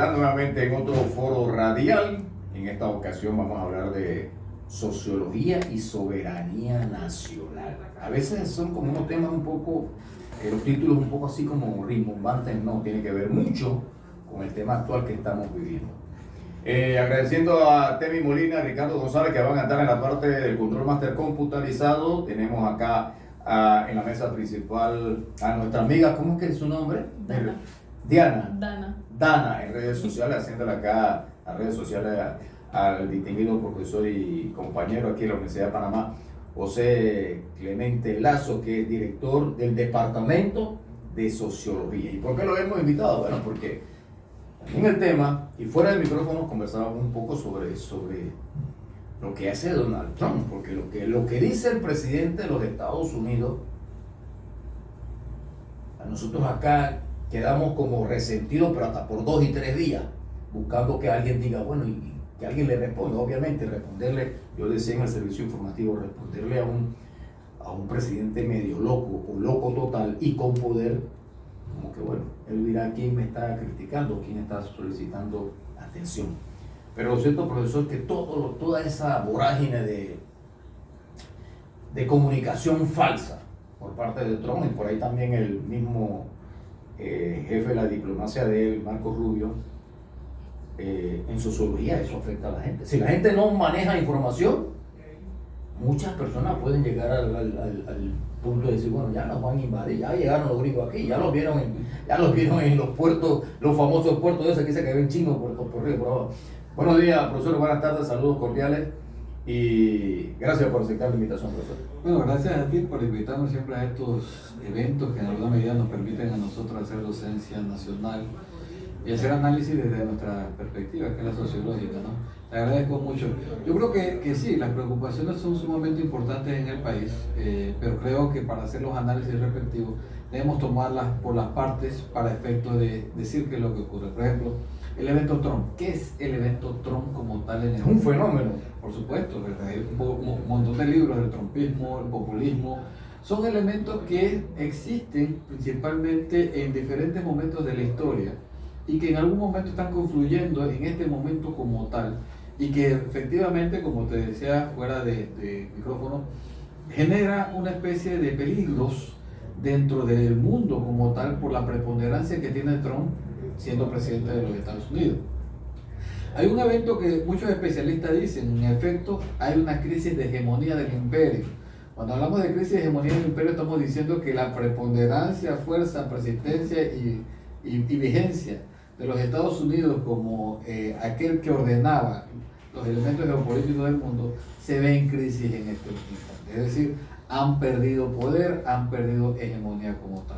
estar nuevamente en otro foro radial. En esta ocasión vamos a hablar de sociología y soberanía nacional. A veces son como unos temas un poco, los títulos un poco así como rimbombantes, no, tiene que ver mucho con el tema actual que estamos viviendo. Agradeciendo a Temi Molina, Ricardo González, que van a estar en la parte del control master computarizado. Tenemos acá en la mesa principal a nuestra amiga, ¿cómo es que es su nombre? Dana, en redes sociales, haciéndole acá a redes sociales al distinguido profesor y compañero aquí en la Universidad de Panamá, José Clemente Lazo, que es director del Departamento de Sociología. ¿Y por qué lo hemos invitado? Bueno, porque en el tema, y fuera del micrófono, conversábamos un poco sobre lo que hace Donald Trump, porque lo que dice el presidente de los Estados Unidos, a nosotros acá quedamos como resentidos, pero hasta por 2 y 3 días, buscando que alguien diga, bueno, y que alguien le responda. Obviamente, responderle, yo decía en el servicio informativo, responderle a un presidente medio loco o loco total y con poder, como que bueno, él dirá quién me está criticando, quién está solicitando atención. Pero lo cierto, profesor, que toda esa vorágine de comunicación falsa por parte de Trump, y por ahí también el mismo jefe de la diplomacia de él, Marco Rubio, en sociología eso afecta a la gente. Si la gente no maneja información, muchas personas pueden llegar al punto de decir, bueno, ya nos van a invadir, ya llegaron los gringos aquí, ya los vieron en los puertos, los famosos puertos de esos que se que ven chinos por río, por abajo. Buenos días, profesor, buenas tardes, saludos cordiales y gracias por aceptar la invitación, profesor. Bueno, gracias a ti por invitarnos siempre a estos eventos que en alguna medida nos permiten a nosotros hacer docencia nacional y hacer análisis desde nuestra perspectiva, que es la sociológica, ¿no? Te agradezco mucho. Yo creo que sí, las preocupaciones son sumamente importantes en el país, pero creo que para hacer los análisis respectivos debemos tomarlas por las partes para efecto de decir qué es lo que ocurre. Por ejemplo, el evento Trump. ¿Qué es el evento Trump como tal en el mundo? Es un fenómeno. Por supuesto, hay un montón de libros del trumpismo, el populismo. Son elementos que existen principalmente en diferentes momentos de la historia y que en algún momento están confluyendo en este momento como tal y que efectivamente, como te decía fuera de micrófono, genera una especie de peligros dentro del mundo como tal por la preponderancia que tiene Trump siendo presidente de los Estados Unidos. Hay un evento que muchos especialistas dicen, en efecto, hay una crisis de hegemonía del imperio. Cuando hablamos de crisis de hegemonía del imperio, estamos diciendo que la preponderancia, fuerza, persistencia y vigencia de los Estados Unidos como aquel que ordenaba los elementos geopolíticos del mundo se ve en crisis en este instante. Es decir, han perdido poder, han perdido hegemonía como tal.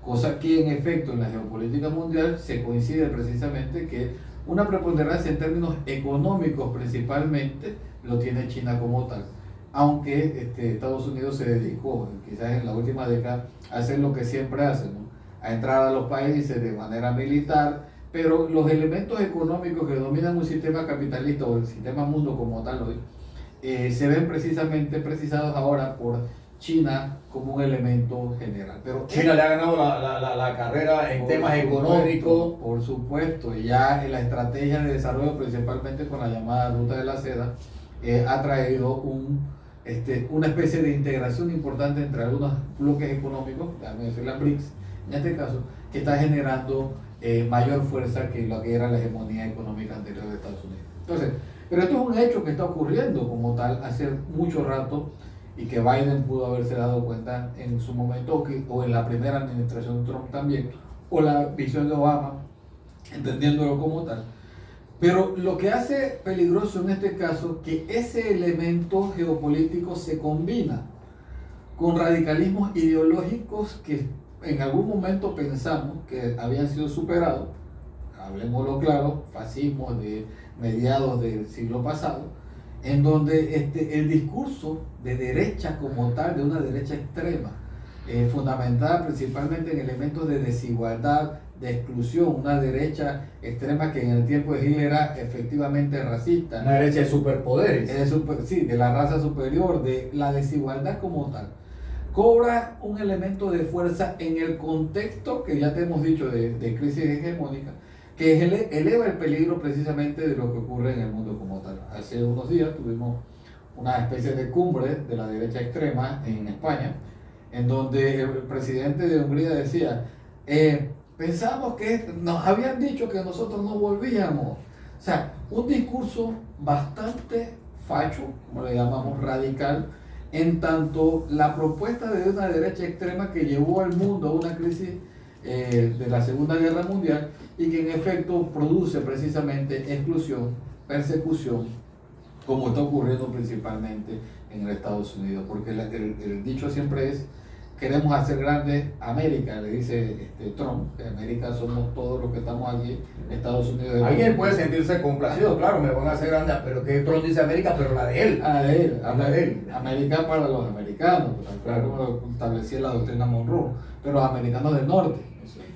Cosa que en efecto en la geopolítica mundial se coincide precisamente que una preponderancia en términos económicos principalmente lo tiene China como tal. Aunque Estados Unidos se dedicó, quizás en la última década, a hacer lo que siempre hace, ¿no? A entrar a los países de manera militar, pero los elementos económicos que dominan un sistema capitalista o el sistema mundo como tal hoy, se ven precisamente precisados ahora por China como un elemento general. Pero China le ha ganado la carrera en temas económicos. Por supuesto, y ya en la estrategia de desarrollo, principalmente con la llamada Ruta de la Seda, ha traído una especie de integración importante entre algunos bloques económicos, déjame decir la BRICS, en este caso, que está generando mayor fuerza que lo que era la hegemonía económica anterior de Estados Unidos. Entonces, pero esto es un hecho que está ocurriendo como tal hace mucho rato y que Biden pudo haberse dado cuenta en su momento o en la primera administración de Trump también, o la visión de Obama, entendiéndolo como tal. Pero lo que hace peligroso en este caso que ese elemento geopolítico se combina con radicalismos ideológicos que en algún momento pensamos que habían sido superados, hablemoslo claro, fascismo de mediados del siglo pasado, en donde el discurso de derecha como tal, de una derecha extrema, fundamentada principalmente en elementos de desigualdad, de exclusión, una derecha extrema que en el tiempo de Hitler era efectivamente racista. Una derecha de superpoderes. Sí, de la raza superior, de la desigualdad como tal. Cobra un elemento de fuerza en el contexto que ya te hemos dicho de crisis hegemónica, que eleva el peligro precisamente de lo que ocurre en el mundo como tal. Hace unos días tuvimos una especie de cumbre de la derecha extrema en España, en donde el presidente de Hungría decía, pensamos que nos habían dicho que nosotros no volvíamos. O sea, un discurso bastante facho, como le llamamos, radical, en tanto la propuesta de una derecha extrema que llevó al mundo a una crisis de la Segunda Guerra Mundial y que en efecto produce precisamente exclusión, persecución, como está ocurriendo principalmente en el Estados Unidos, porque el dicho siempre es: queremos hacer grande América, le dice Trump, que América somos todos los que estamos aquí, Estados Unidos. Alguien puede sentirse complacido, claro, me van a hacer grande, pero que Trump dice América, pero la de él. Habla de él. América para los americanos, claro, como lo establecía la doctrina Monroe, pero los americanos del norte.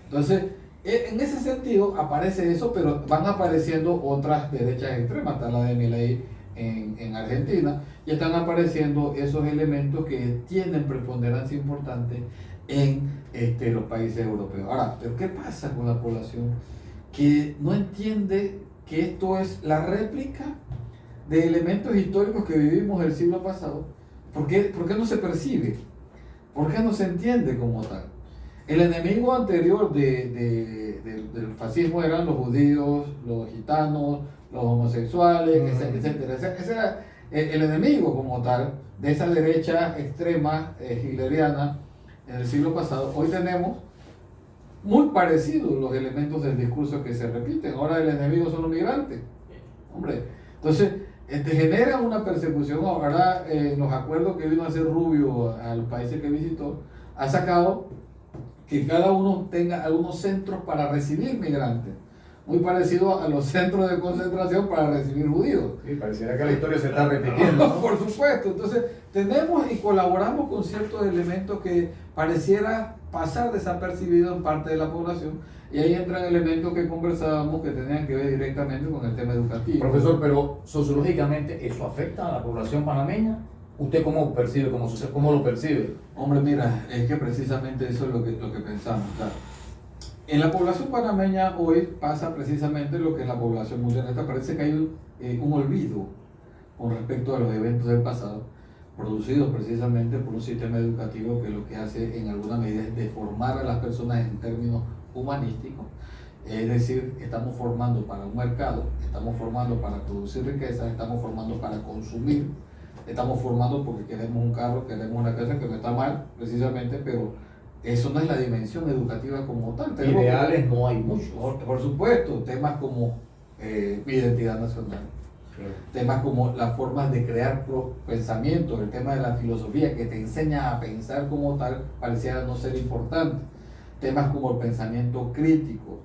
Entonces, en ese sentido aparece eso, pero van apareciendo otras derechas extremas, está la de Milei en Argentina, y están apareciendo esos elementos que tienen preponderancia importante en los países europeos. Ahora, ¿pero qué pasa con la población que no entiende que esto es la réplica de elementos históricos que vivimos el siglo pasado? ¿Por qué no se percibe? ¿Por qué no se entiende como tal? El enemigo anterior del fascismo eran los judíos, los gitanos, los homosexuales, etcétera. Ese era el enemigo como tal de esa derecha extrema hitleriana en el siglo pasado. Hoy tenemos muy parecidos los elementos del discurso que se repiten. Ahora el enemigo son los migrantes. Hombre, entonces genera una persecución. Ahora los acuerdos que vino a hacer Rubio a los países que visitó ha sacado que cada uno tenga algunos centros para recibir migrantes, muy parecido a los centros de concentración para recibir judíos. Sí, pareciera que la historia se está repitiendo, ¿no? Por supuesto. Entonces, tenemos y colaboramos con ciertos elementos que pareciera pasar desapercibidos en parte de la población, y ahí entran elementos que conversábamos que tenían que ver directamente con el tema educativo. Profesor, pero sociológicamente, ¿eso afecta a la población panameña? ¿Usted cómo percibe, cómo lo percibe? Hombre, mira, es que precisamente eso es lo que pensamos, claro. En la población panameña hoy pasa precisamente lo que en la población mundial. Parece que hay un olvido con respecto a los eventos del pasado, producidos precisamente por un sistema educativo que lo que hace en alguna medida es deformar a las personas en términos humanísticos. Es decir, estamos formando para un mercado, estamos formando para producir riqueza, estamos formando para consumir, estamos formando porque queremos un carro, queremos una casa, que no está mal precisamente, pero eso no es la dimensión educativa como tal. Ideales no hay muchos. Por supuesto, temas como identidad nacional, claro. Temas como las formas de crear pensamiento, el tema de la filosofía que te enseña a pensar como tal, pareciera no ser importante. Temas como el pensamiento crítico,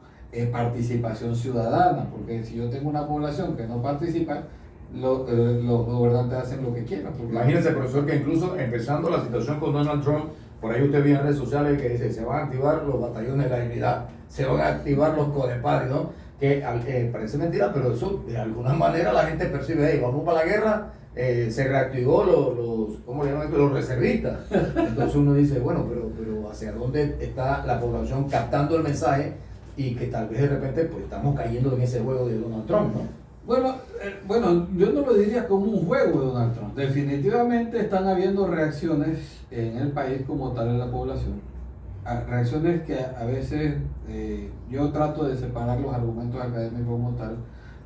participación ciudadana, porque si yo tengo una población que no participa, los gobernantes hacen lo que quieran. Imagínense, profesor, que incluso empezando la situación con Donald Trump, por ahí usted ve en redes sociales que dice: se van a activar los batallones de la dignidad, se van a activar los codepares, ¿no? Que parece mentira, pero eso de alguna manera la gente percibe: hey, vamos para la guerra, se reactivó ¿cómo le llaman esto? Los reservistas. Entonces uno dice, bueno, pero ¿hacia dónde está la población captando el mensaje? Y que tal vez de repente pues estamos cayendo en ese juego de Donald Trump, ¿no? Bueno, yo no lo diría como un juego de Donald Trump. Definitivamente están habiendo reacciones en el país como tal en la población. Reacciones que a veces yo trato de separar los argumentos académicos como tal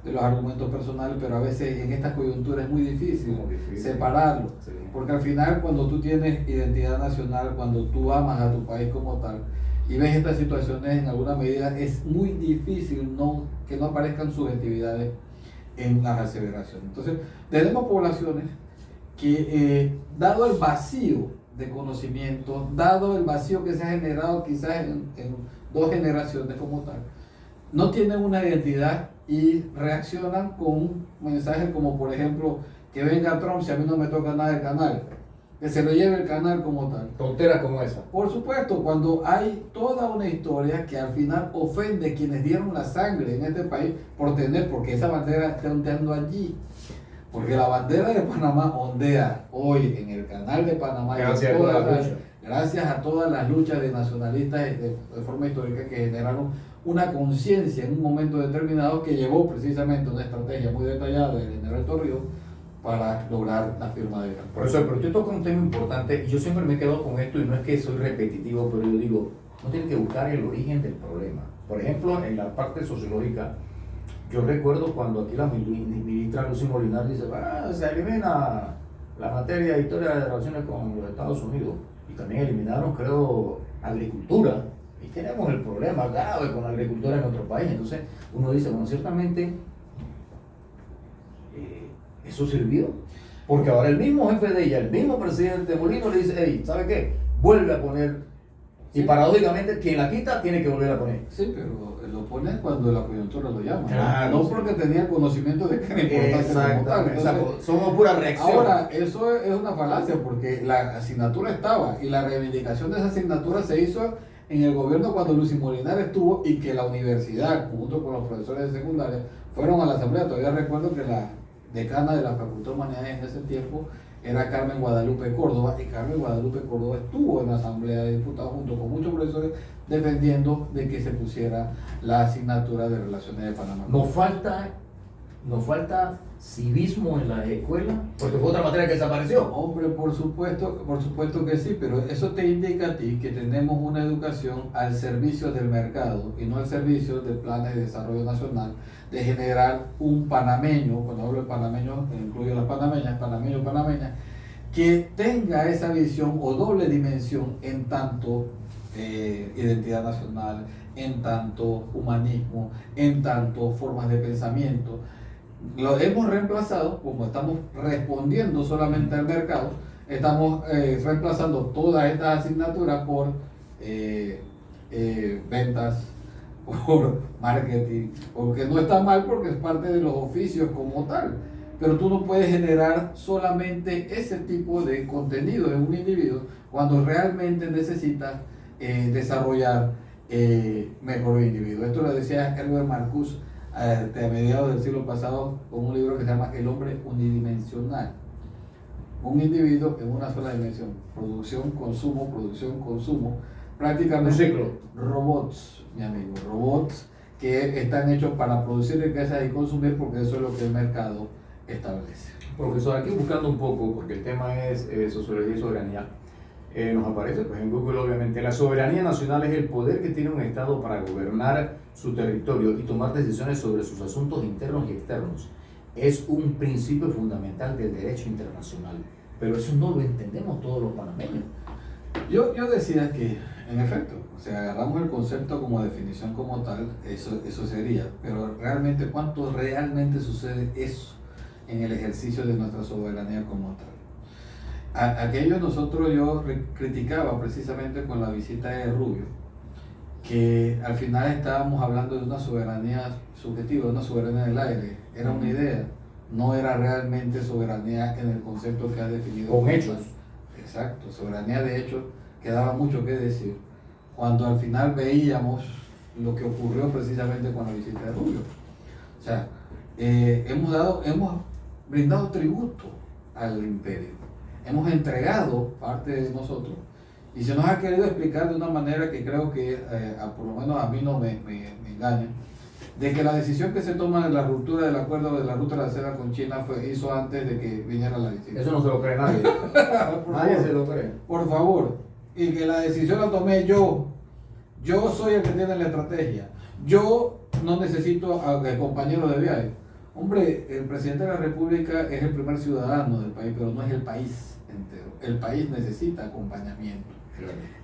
de los argumentos personales, pero a veces en esta coyuntura es muy difícil separarlo. Sí. Porque al final, cuando tú tienes identidad nacional, cuando tú amas a tu país como tal, y ves estas situaciones en alguna medida, es muy difícil que no aparezcan subjetividades en las aseveraciones. Entonces, tenemos poblaciones que, dado el vacío de conocimiento, dado el vacío que se ha generado quizás en 2 generaciones como tal, no tienen una identidad y reaccionan con mensajes como, por ejemplo, que venga Trump si a mí no me toca nada el canal, que se lo lleve el canal como tal. Tonteras como esa. Por supuesto, cuando hay toda una historia que al final ofende a quienes dieron la sangre en este país porque esa bandera está ondeando allí. Porque la bandera de Panamá ondea hoy en el canal de Panamá. Gracias gracias a todas las luchas de nacionalistas de forma histórica que generaron una conciencia en un momento determinado que llevó precisamente una estrategia muy detallada del general Torrijos para lograr la firma de Gran. Profesor, pero usted toca un tema importante y yo siempre me quedo con esto y no es que soy repetitivo, pero yo digo, uno tiene que buscar el origen del problema. Por ejemplo, en la parte sociológica, yo recuerdo cuando aquí la ministra Lucy Molinar dice, se elimina la materia de historia de relaciones con los Estados Unidos y también eliminaron, creo, agricultura. Y tenemos el problema grave con la agricultura en nuestro país. Entonces uno dice, bueno, ciertamente eso sirvió. Porque ahora el mismo jefe de ella, el mismo presidente Molino le dice, hey, ¿sabe qué? Vuelve a poner. Y paradójicamente, quien la quita tiene que volver a poner. Sí, pero lo pone cuando la coyuntura lo llama. Claro, no sí. porque tenía conocimiento de que era importante como tal. Entonces, somos pura reacción. Ahora, eso es una falacia porque la asignatura estaba y la reivindicación de esa asignatura se hizo en el gobierno cuando Lucy Molinar estuvo y que la universidad, junto con los profesores de secundaria, fueron a la asamblea. Todavía recuerdo que la decana de la Facultad de Humanidades en ese tiempo era Carmen Guadalupe Córdoba, y Carmen Guadalupe Córdoba estuvo en la Asamblea de Diputados junto con muchos profesores defendiendo de que se pusiera la asignatura de Relaciones de Panamá. Nos falta civismo en la escuela, porque fue otra materia que desapareció. Hombre, por supuesto que sí, pero eso te indica a ti que tenemos una educación al servicio del mercado y no al servicio de planes de desarrollo nacional, de generar un panameño, cuando hablo de panameño, incluyo las panameñas, panameñas, que tenga esa visión o doble dimensión en tanto identidad nacional, en tanto humanismo, en tanto formas de pensamiento. Lo hemos reemplazado, como estamos respondiendo solamente al mercado, estamos reemplazando todas estas asignaturas por ventas, por marketing, porque no está mal porque es parte de los oficios como tal, pero tú no puedes generar solamente ese tipo de contenido en un individuo cuando realmente necesitas desarrollar mejor individuo. Esto lo decía Herbert Marcuse a mediados del siglo pasado con un libro que se llama El hombre unidimensional. Un individuo en una sola dimensión, producción, consumo, prácticamente un ciclo. Robots, mi amigo, robots que están hechos para producir riquezas y consumir porque eso es lo que el mercado establece. Profesor, aquí buscando un poco, porque el tema es sociología y soberanía, nos aparece pues, en Google obviamente, la soberanía nacional es el poder que tiene un Estado para gobernar su territorio y tomar decisiones sobre sus asuntos internos y externos. Es un principio fundamental del derecho internacional, pero eso no lo entendemos todos los panameños. Yo decía que, en efecto, o sea, agarramos el concepto como definición como tal, eso sería, pero realmente, ¿cuánto realmente sucede eso en el ejercicio de nuestra soberanía como tal? Aquello yo criticaba precisamente con la visita de Rubio, que al final estábamos hablando de una soberanía subjetiva, una soberanía del aire, era una idea, no era realmente soberanía en el concepto que ha definido. Con hechos. Exacto, soberanía de hechos, que daba mucho que decir, cuando al final veíamos lo que ocurrió precisamente con la visita de Rubio. O sea, hemos brindado tributo al imperio. Hemos entregado parte de nosotros y se nos ha querido explicar de una manera que creo que por lo menos a mí no me engaña, de que la decisión que se toma en la ruptura del acuerdo de la ruta de la seda con China hizo antes de que viniera la visita. Eso no se lo cree nadie. Nadie se lo cree. Por favor, y que la decisión la tomé yo soy el que tiene la estrategia, yo no necesito a compañero de viaje. Hombre, el presidente de la República es el primer ciudadano del país, pero no es el país entero. El país necesita acompañamiento.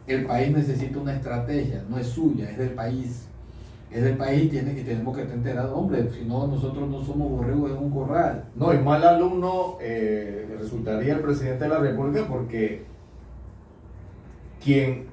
El país necesita una estrategia, no es suya, es del país. Es del país y tenemos que estar enterados. Hombre, si no, nosotros no somos borregos en un corral. No, y mal alumno resultaría el presidente de la República porque quien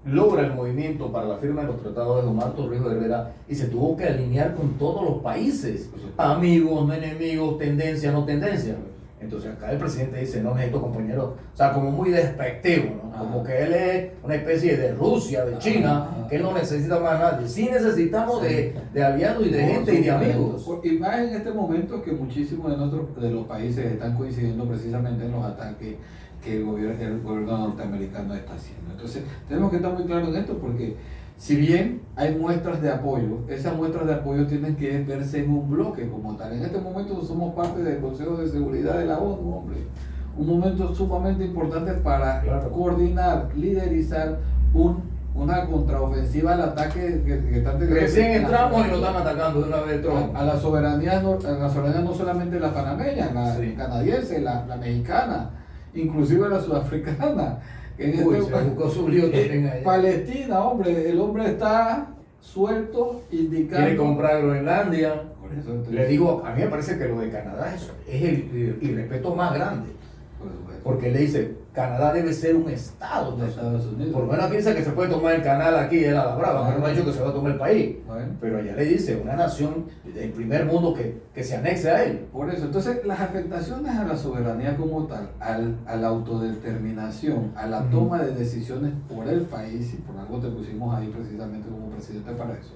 logra el movimiento para la firma de los tratados de Omar Torrijos de Herrera y se tuvo que alinear con todos los países, amigos, no enemigos, tendencia, no tendencia. Entonces acá el presidente dice, no necesito compañeros, o sea, como muy despectivo, ¿no? Como que él es una especie de Rusia, de China, que él no necesita más a nadie. Sí necesitamos de aliados y de gente y de amigos. Y más en este momento que muchísimos de los países están coincidiendo precisamente en los ataques que el gobierno norteamericano está haciendo. Entonces, tenemos que estar muy claros en esto porque si bien hay muestras de apoyo, esas muestras de apoyo tienen que verse en un bloque como tal. En este momento somos parte del Consejo de Seguridad de la ONU, hombre. Un momento sumamente importante para coordinar, liderizar una contraofensiva al ataque que están teniendo. Recién entramos y nos están atacando de una vez Trump. A la soberanía no solamente la panameña, la canadiense, la mexicana, inclusive la sudafricana. Se buscó su lío también allá. Palestina, hombre, el hombre está suelto, indicando. Quiere comprar Groenlandia. Por eso, entonces, Le digo, a mí me parece que lo de Canadá es el irrespeto más grande. Porque le dice, Canadá debe ser un estado de Estados Unidos. Por lo menos piensa que se puede tomar el canal aquí, él a la brava, pero no ha dicho que se va a tomar el país. Bueno. Pero allá le dice, una nación del primer mundo que se anexe a él. Por eso, entonces las afectaciones a la soberanía como tal, a la autodeterminación, a la toma de decisiones por el país, y por algo te pusimos ahí precisamente como presidente para eso,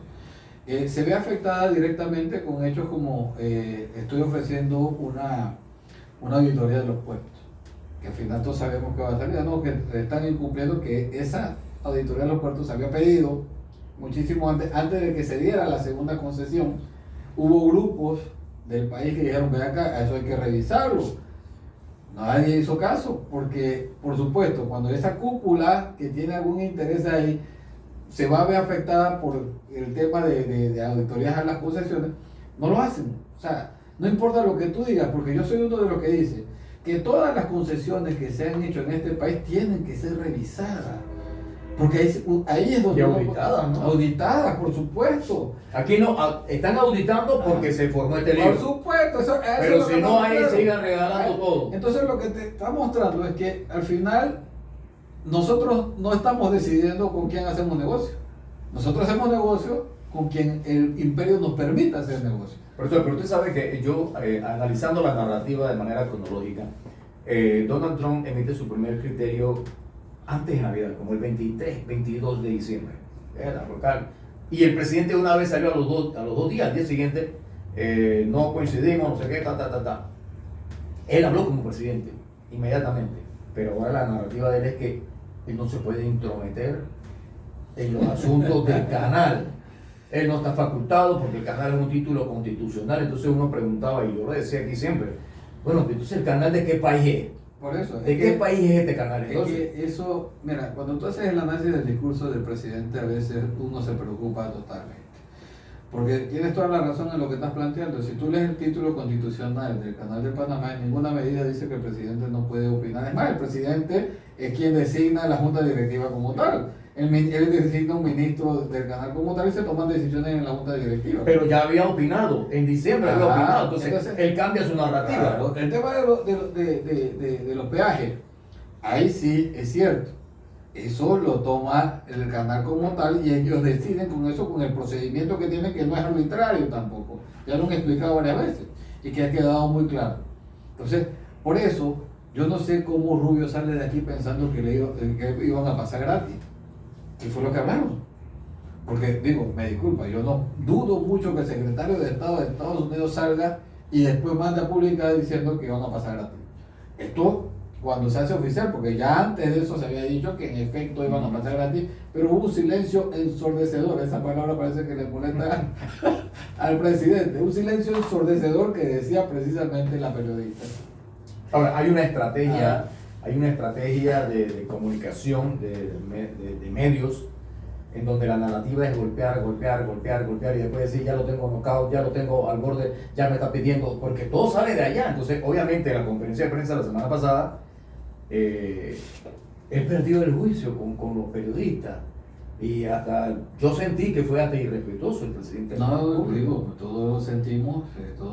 se ve afectada directamente con hechos como estoy ofreciendo una auditoría de los puertos, que al final todos sabemos que va a salir, no, que están incumpliendo, que esa auditoría de los puertos se había pedido muchísimo antes de que se diera la segunda concesión. Hubo grupos del país que dijeron, ven acá, eso hay que revisarlo. Nadie hizo caso, porque por supuesto, cuando esa cúpula que tiene algún interés ahí se va a ver afectada por el tema de auditorías a las concesiones, no lo hacen. O sea, no importa lo que tú digas, porque yo soy uno de los que dice que todas las concesiones que se han hecho en este país tienen que ser revisadas. Porque ahí es donde... Y auditadas, ¿no? Auditadas, por supuesto. Aquí no, están auditando porque se formó este libro. Por supuesto. Pero si no, ahí sigan regalando todo. Entonces lo que te está mostrando es que al final nosotros no estamos decidiendo con quién hacemos negocio. Nosotros hacemos negocio con quien el imperio nos permita hacer negocio. Pero usted sabe que yo, analizando la narrativa de manera cronológica, Donald Trump emite su primer criterio antes de Navidad, como el 23, 22 de diciembre. Y el presidente una vez salió a los dos días, al día siguiente, no coincidimos, no sé qué, Él habló como presidente, inmediatamente. Pero ahora la narrativa de él es que él no se puede intrometer en los asuntos del canal. Él no está facultado porque el canal es un título constitucional. Entonces uno preguntaba, y yo lo decía aquí siempre, bueno, entonces ¿el canal de qué país es? Por eso. ¿De qué país es este canal? Entonces, es que eso, mira, cuando tú haces el análisis del discurso del presidente, a veces uno se preocupa totalmente. Porque tienes toda la razón en lo que estás planteando. Si tú lees el título constitucional del Canal de Panamá, en ninguna medida dice que el presidente no puede opinar. Es más, el presidente es quien designa la junta directiva como tal. Él designa un ministro del canal como tal y se toman decisiones en la junta directiva. Pero ya había opinado, en diciembre había opinado, entonces él cambia su narrativa. Claro, el tema de los peajes, ahí sí es cierto. Eso lo toma el canal como tal y ellos deciden con eso, con el procedimiento que tienen, que no es arbitrario tampoco. Ya lo han explicado varias veces y que ha quedado muy claro. Entonces, por eso, yo no sé cómo Rubio sale de aquí pensando que iban a pasar gratis. Y fue lo que hablaron. Porque, digo, me disculpa, yo no dudo mucho que el secretario de Estado de Estados Unidos salga y después mande a publicar diciendo que iban a pasar gratis. Esto cuando se hace oficial, porque ya antes de eso se había dicho que en efecto iban a pasar gratis, pero hubo un silencio ensordecedor, esa palabra parece que le molesta al presidente, un silencio ensordecedor que decía precisamente la periodista. Ahora, hay una estrategia, de comunicación de medios en donde la narrativa es golpear y después decir ya lo tengo knockout, ya lo tengo al borde, ya me está pidiendo, porque todo sale de allá. Entonces, obviamente, la conferencia de prensa la semana pasada, él perdió el juicio con los periodistas y hasta yo sentí que fue hasta irrespetuoso el presidente. No, digo, todos lo sentimos.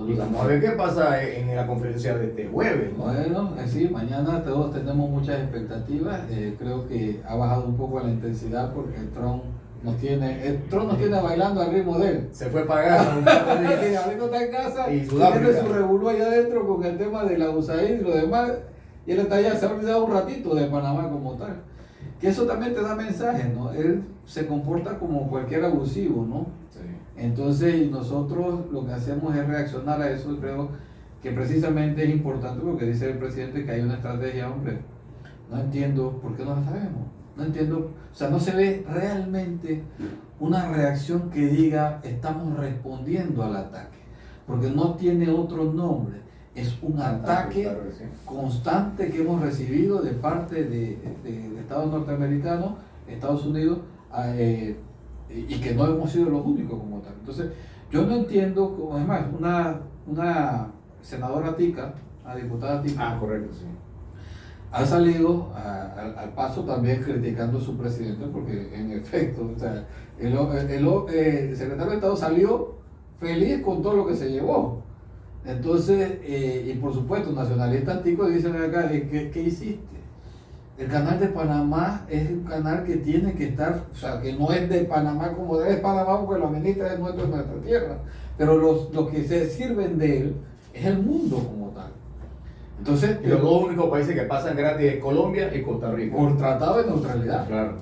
Y vamos a ver qué pasa en la conferencia de este jueves, ¿no? Bueno, sí, mañana todos tenemos muchas expectativas. Creo que ha bajado un poco la intensidad porque Trump nos tiene bailando al ritmo de él. Se fue pagando. Ahorita está en casa y tiene su revolú allá adentro con el tema de la USAID y lo demás. Y él está allá, se ha olvidado un ratito de Panamá como tal. Que eso también te da mensaje, ¿no? Él se comporta como cualquier abusivo, ¿no? Sí. Entonces nosotros lo que hacemos es reaccionar a eso. Creo que precisamente es importante porque dice el presidente que hay una estrategia, hombre. No entiendo por qué no la sabemos. No entiendo, o sea, no se ve realmente una reacción que diga estamos respondiendo al ataque, porque no tiene otro nombre. Es un ataque claro que sí. constante que hemos recibido de parte de Estados norteamericanos, Estados Unidos, y que no hemos sido los únicos como tal. Entonces, yo no entiendo, además, una senadora tica, una diputada tica, Correcto, sí. ha salido al paso también criticando a su presidente, porque en efecto, o sea, el secretario de Estado salió feliz con todo lo que se llevó. Entonces, y por supuesto, nacionalistas ticos dicen acá, ¿qué hiciste? El canal de Panamá es un canal que tiene que estar, o sea, que no es de Panamá como debe ser Panamá, porque lo administra es nuestra tierra, pero los que se sirven de él es el mundo como tal. Entonces, Y los dos únicos países que pasan gratis es Colombia y Costa Rica. por tratado de neutralidad. Claro.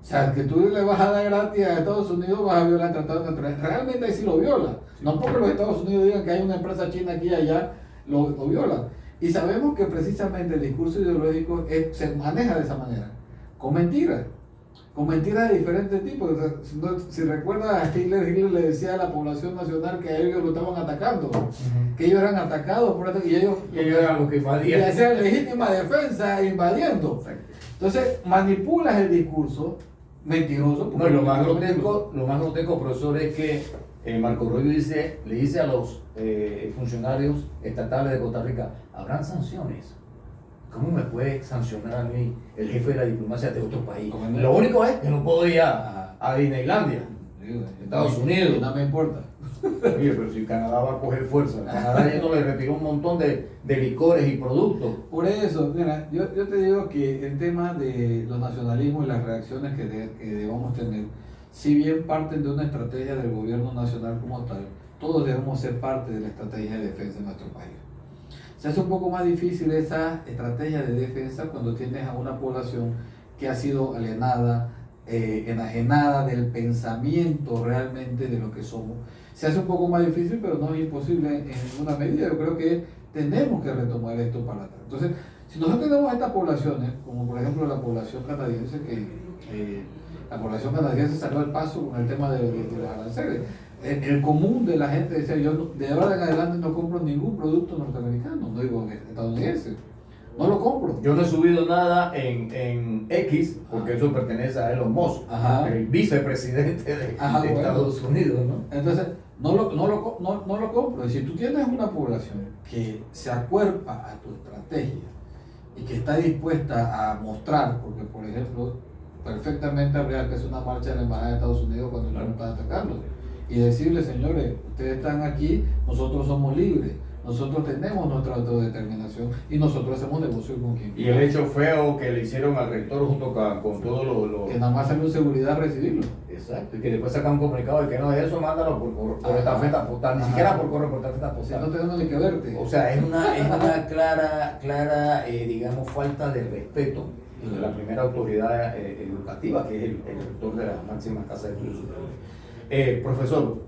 O sea, que tú le vas a dar gratis a Estados Unidos, vas a violar el tratado de neutralidad. Realmente ahí sí lo viola. No porque los Estados Unidos digan que hay una empresa china aquí y allá, lo violan. Y sabemos que precisamente el discurso ideológico se maneja de esa manera, con mentiras de diferentes tipos. O sea, si recuerdas a Hitler le decía a la población nacional que a ellos lo estaban atacando, que ellos eran atacados y ellos eran los que y invadían. hacían legítima defensa invadiendo. Entonces manipulas el discurso mentiroso. No, y lo más grotesco, profesor, es que Marco Rubio le dice a los funcionarios estatales de Costa Rica, ¿habrán sanciones? ¿Cómo me puede sancionar a mí el jefe de la diplomacia de otro país? Lo único es que no puedo ir a Disneylandia, Estados Unidos. No me importa. Oye, pero si Canadá va a coger fuerza, Canadá ya no le retiró un montón de licores y productos. Por eso, mira, yo te digo que el tema de los nacionalismos y las reacciones que debamos tener, si bien parten de una estrategia del gobierno nacional como tal, todos debemos ser parte de la estrategia de defensa de nuestro país. Se hace un poco más difícil esa estrategia de defensa cuando tienes a una población que ha sido alienada, enajenada del pensamiento realmente de lo que somos. Se hace un poco más difícil, pero no es imposible en ninguna medida. Yo creo que tenemos que retomar esto para atrás. Entonces, si nosotros tenemos estas poblaciones, como por ejemplo la población canadiense, que la población canadiense salió al paso con el tema de los aranceles. El común de la gente decía, yo de ahora en adelante no compro ningún producto norteamericano, no digo estadounidense, no lo compro. Yo no he subido nada en X, porque eso pertenece a Elon Musk, el vicepresidente de Estados Unidos, ¿no? Entonces, no lo compro. Y si tú tienes una población que se acuerpa a tu estrategia y que está dispuesta a mostrar, porque por ejemplo, perfectamente habría que hacer una marcha en la Embajada de Estados Unidos cuando no están atacando y decirle, señores, ustedes están aquí, nosotros somos libres, nosotros tenemos nuestra autodeterminación y nosotros hacemos negocio con quien quiera. Y el hecho feo que le hicieron al rector junto con todos los... Que nada más salió seguridad a recibirlo. Exacto, y que después sacan un comunicado de que no, eso mándalo por estafeta postal, ni siquiera por correo, por estafeta postal. No tenemos ni que verte. O sea, es una clara digamos, falta de respeto de la primera autoridad educativa, que es el rector de la máxima casa de estudios superiores. Profesor,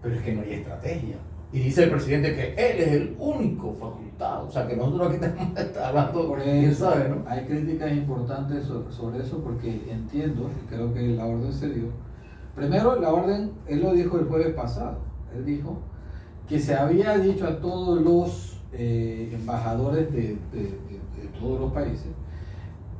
pero es que no hay estrategia. Y dice el presidente que él es el único facultado. O sea, que nosotros aquí tenemos que estar hablando, por quién sabe, ¿no? Hay críticas importantes sobre eso, porque entiendo, y creo que la orden se dio. Primero, la orden, él lo dijo el jueves pasado. Él dijo que se había dicho a todos los embajadores de todos los países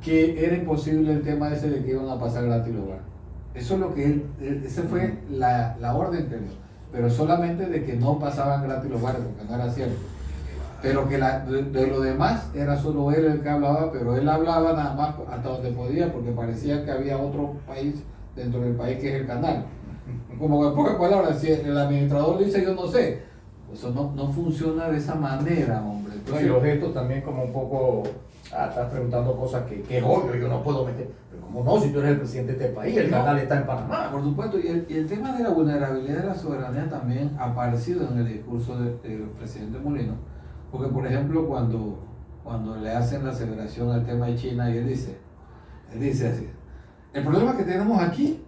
que era imposible el tema ese de que iban a pasar gratis los barcos. Eso es lo que esa fue la orden que dio. Pero solamente de que no pasaban gratis los barcos, porque no era cierto. Pero que de lo demás era solo él el que hablaba, pero él hablaba nada más hasta donde podía, porque parecía que había otro país dentro del país que es el canal. Como que en pocas palabras, si el administrador dice yo no sé, eso no funciona de esa manera, hombre. Entonces, y los gestos también como un poco, estás preguntando cosas que es obvio, yo no puedo meter. Pero como no, si tú eres el presidente de este país, el canal está en Panamá. Por supuesto, y el tema de la vulnerabilidad de la soberanía también ha aparecido en el discurso del presidente Molino, porque por ejemplo cuando le hacen la aseveración al tema de China y él dice así, el problema que tenemos aquí,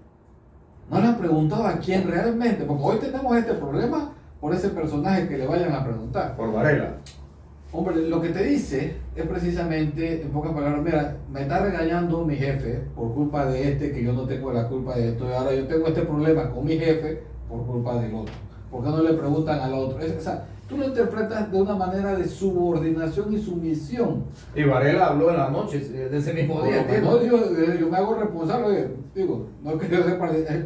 no le han preguntado a quién realmente, porque hoy tenemos este problema por ese personaje que le vayan a preguntar. Por Varela. Hombre, lo que te dice es precisamente, en pocas palabras, mira, me está regañando mi jefe por culpa de este, que yo no tengo la culpa de esto, y ahora yo tengo este problema con mi jefe por culpa del otro. ¿Por qué no le preguntan al otro? O sea, tú lo interpretas de una manera de subordinación y sumisión. Y Varela habló en la noche de ese mismo día. No, yo me hago responsable, digo, no es que yo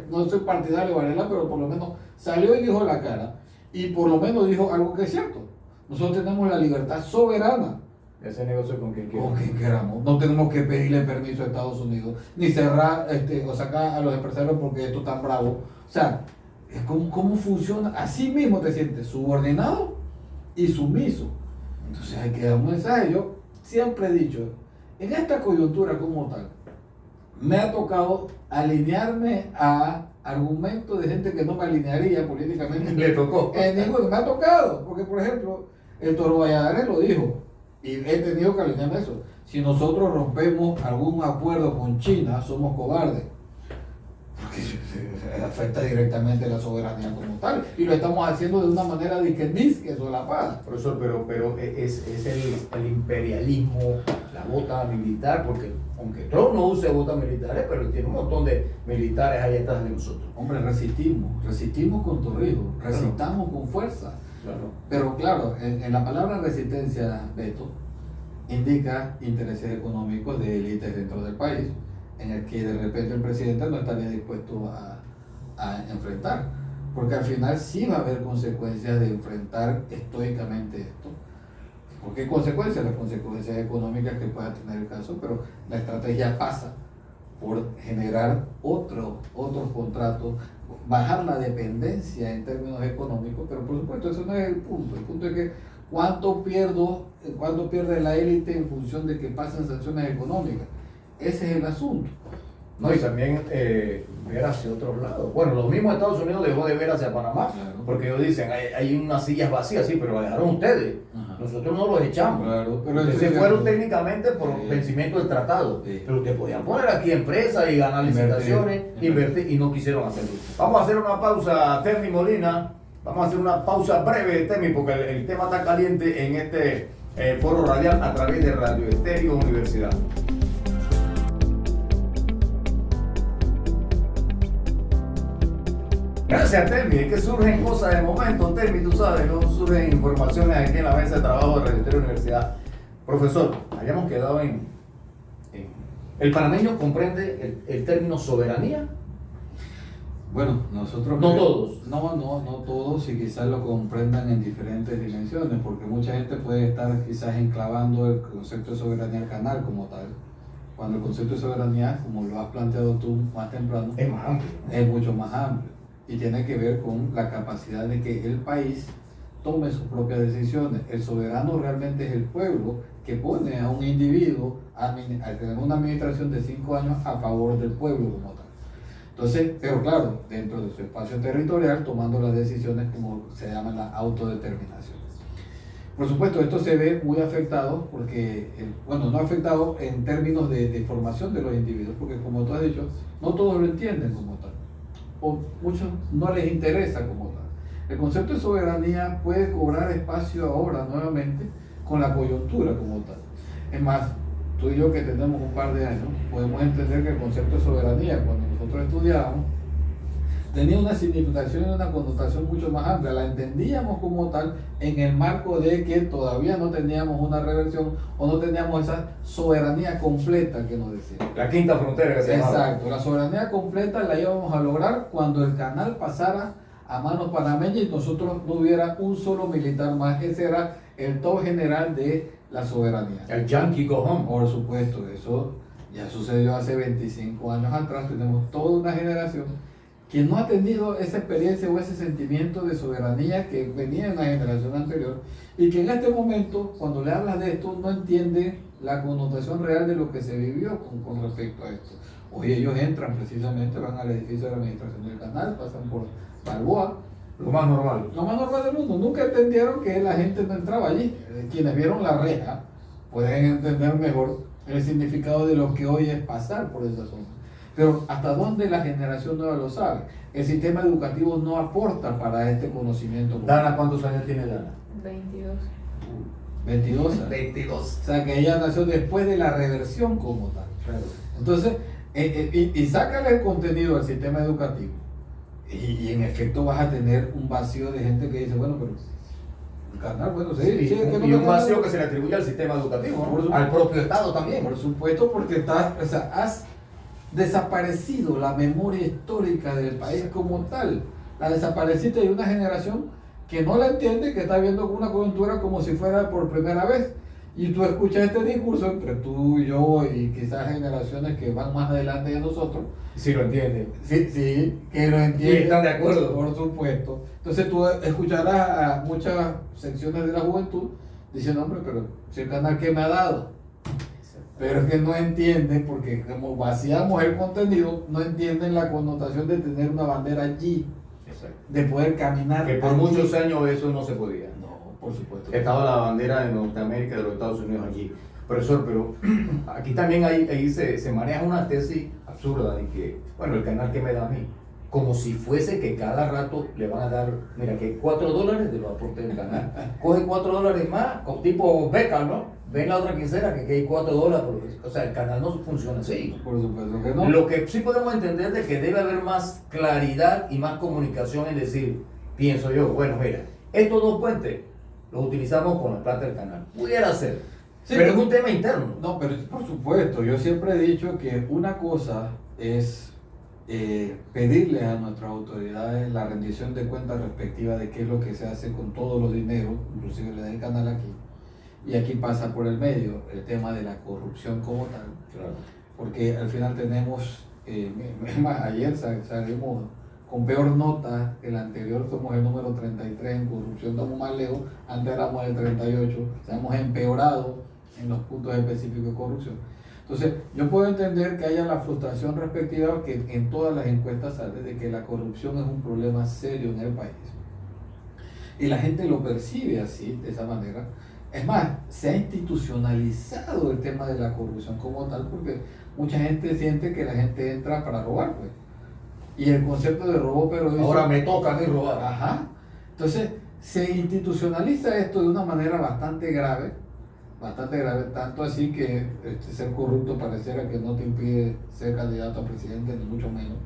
no soy partidario de Varela, pero por lo menos salió y dijo la cara. Y por lo menos dijo algo que es cierto. Nosotros tenemos la libertad soberana. Ese negocio con quien queramos. Con quien queramos. No tenemos que pedirle permiso a Estados Unidos, ni cerrar o sacar a los empresarios porque esto es tan bravo. O sea, es cómo funciona. Así mismo te sientes subordinado y sumiso. Entonces hay que dar un mensaje. Yo siempre he dicho, en esta coyuntura como tal, me ha tocado alinearme a argumentos de gente que no me alinearía políticamente. Le tocó. Ninguno, me ha tocado. Porque, por ejemplo, el Toro Valladares lo dijo. Y he tenido que alinearme eso. Si nosotros rompemos algún acuerdo con China, somos cobardes. Porque afecta directamente la soberanía como tal. Y lo estamos haciendo de una manera que solapada. Profesor, pero es el imperialismo, la bota militar, porque aunque Trump no use botas militares, pero él tiene un montón de militares ahí detrás de nosotros. Hombre, resistimos con torrijos, resistamos con fuerza. Claro. Pero claro, en la palabra resistencia, Beto, indica intereses económicos de élites dentro del país, en el que de repente el presidente no estaría dispuesto a enfrentar, porque al final sí va a haber consecuencias de enfrentar estoicamente esto. ¿Por qué consecuencias? Las consecuencias económicas que pueda tener el caso, pero la estrategia pasa por generar otros contratos, bajar la dependencia en términos económicos, pero por supuesto eso no es el punto. El punto es que cuánto pierde la élite en función de que pasen sanciones económicas. Ese es el asunto. No, y también ver hacia otros lados. Bueno, lo mismo Estados Unidos dejó de ver hacia Panamá, claro, porque ellos dicen, hay unas sillas vacías, sí, pero las dejaron ustedes. Ajá. Nosotros no los echamos. Claro, pero ustedes fueron técnicamente por vencimiento del tratado. Sí. Pero ustedes podían poner aquí empresas y ganar licitaciones, invertir, y no quisieron hacerlo. Vamos a hacer una pausa, Termi Molina. Vamos a hacer una pausa breve, Termi, porque el tema está caliente en este foro radial a través de Radio Estéreo Universidad. Gracias, Termi. Es que surgen cosas de momento, Termi, tú sabes, ¿no? Surgen informaciones aquí en la mesa de trabajo de Radio Estéreo Universidad. Profesor, habíamos quedado en ¿el panameño comprende el término soberanía? Bueno, nosotros... No todos. No todos, y quizás lo comprendan en diferentes dimensiones, porque mucha gente puede estar quizás enclavando el concepto de soberanía al canal como tal, cuando el concepto de soberanía, como lo has planteado tú más temprano, es más amplio, ¿no? Es mucho más amplio. Y tiene que ver con la capacidad de que el país tome sus propias decisiones. El soberano realmente es el pueblo que pone a un individuo a tener una administración de 5 años a favor del pueblo como tal. Entonces, pero claro, dentro de su espacio territorial, tomando las decisiones como se llama la autodeterminación. Por supuesto, esto se ve muy afectado porque, no afectado en términos de formación de los individuos, porque como tú has dicho, no todos lo entienden como tal, o muchos no les interesa como tal. El concepto de soberanía puede cobrar espacio ahora nuevamente con la coyuntura como tal. Es más, tú y yo que tenemos un par de años, podemos entender que el concepto de soberanía, cuando nosotros estudiábamos, tenía una significación y una connotación mucho más amplia. La entendíamos como tal en el marco de que todavía no teníamos una reversión o no teníamos esa soberanía completa que nos decía. La quinta frontera que se llama. Exacto, la soberanía completa la íbamos a lograr cuando el canal pasara a manos panameñas y nosotros no hubiera un solo militar más. Ese era el top general de la soberanía. El Yankee go home. Por supuesto, eso ya sucedió hace 25 años atrás. Tenemos toda una generación que no ha tenido esa experiencia o ese sentimiento de soberanía que venía en la generación anterior y que en este momento, cuando le hablas de esto, no entiende la connotación real de lo que se vivió con respecto a esto. Hoy ellos entran precisamente, van al edificio de la administración del canal, pasan por Balboa. Lo más normal. Lo más normal del mundo. Nunca entendieron que la gente no entraba allí. Quienes vieron la reja pueden entender mejor el significado de lo que hoy es pasar por esa zona. Pero ¿hasta dónde la generación nueva lo sabe? El sistema educativo no aporta para este conocimiento. Dana, ¿cuántos años tiene Dana? 22. 22 22. O sea, que ella nació después de la reversión como tal. Claro. Entonces, y sácale el contenido al sistema educativo. Y en efecto vas a tener un vacío de gente que dice, bueno, pero el canal, bueno, sí, Sí, sí, es que no y me un vacío acuerdo. que se le atribuye al sistema educativo, ¿no? Por supuesto. Al propio Estado también. Por supuesto, porque has desaparecido la memoria histórica del país como tal. La desapareciste de una generación que no la entiende, que está viendo una coyuntura como si fuera por primera vez. Y tú escuchas este discurso entre tú y yo y quizás generaciones que van más adelante de nosotros. Sí, lo entiende. Sí, que lo entienden. Y están de acuerdo. Por supuesto. Entonces tú escucharás a muchas secciones de la juventud diciendo, hombre, pero si el canal que me ha dado. Pero es que no entienden, porque como vaciamos el contenido, no entienden la connotación de tener una bandera allí, Exacto. de poder caminar. Que por allí. muchos años eso no se podía. No, por supuesto. Estaba la bandera de Norteamérica, de los Estados Unidos allí. Profesor, pero aquí también ahí se maneja una tesis absurda de que, bueno, el canal que me da a mí, como si fuese que cada rato le van a dar, mira, que $4 de los aportes del canal. Coge $4 más, tipo beca, ¿no? Ven la otra quincena que hay $4. O sea, el canal no funciona así. Por supuesto que no. Lo que sí podemos entender de que debe haber más claridad y más comunicación, es decir, pienso yo, bueno, mira, estos dos puentes los utilizamos con la plata del canal. Pudiera ser, Sí, pero es un tema interno. No, pero por supuesto, yo siempre he dicho que una cosa es pedirle a nuestras autoridades la rendición de cuentas respectiva de qué es lo que se hace con todos los dineros, inclusive le da el canal aquí. Y aquí pasa por el medio el tema de la corrupción como tal. Claro. Porque al final tenemos, ayer salimos con peor nota que la anterior, somos el número 33 en corrupción, estamos más lejos, antes éramos el 38, o sea, hemos empeorado en los puntos específicos de corrupción. Entonces, yo puedo entender que haya la frustración respectiva que en todas las encuestas sale de que la corrupción es un problema serio en el país. Y la gente lo percibe así, de esa manera. Es más, se ha institucionalizado el tema de la corrupción como tal, porque mucha gente siente que la gente entra para robar, pues. Y el concepto de robo, pero Ahora me toca a mí robar. Ajá. Entonces, se institucionaliza esto de una manera bastante grave, tanto así que ser corrupto pareciera que no te impide ser candidato a presidente, ni mucho menos,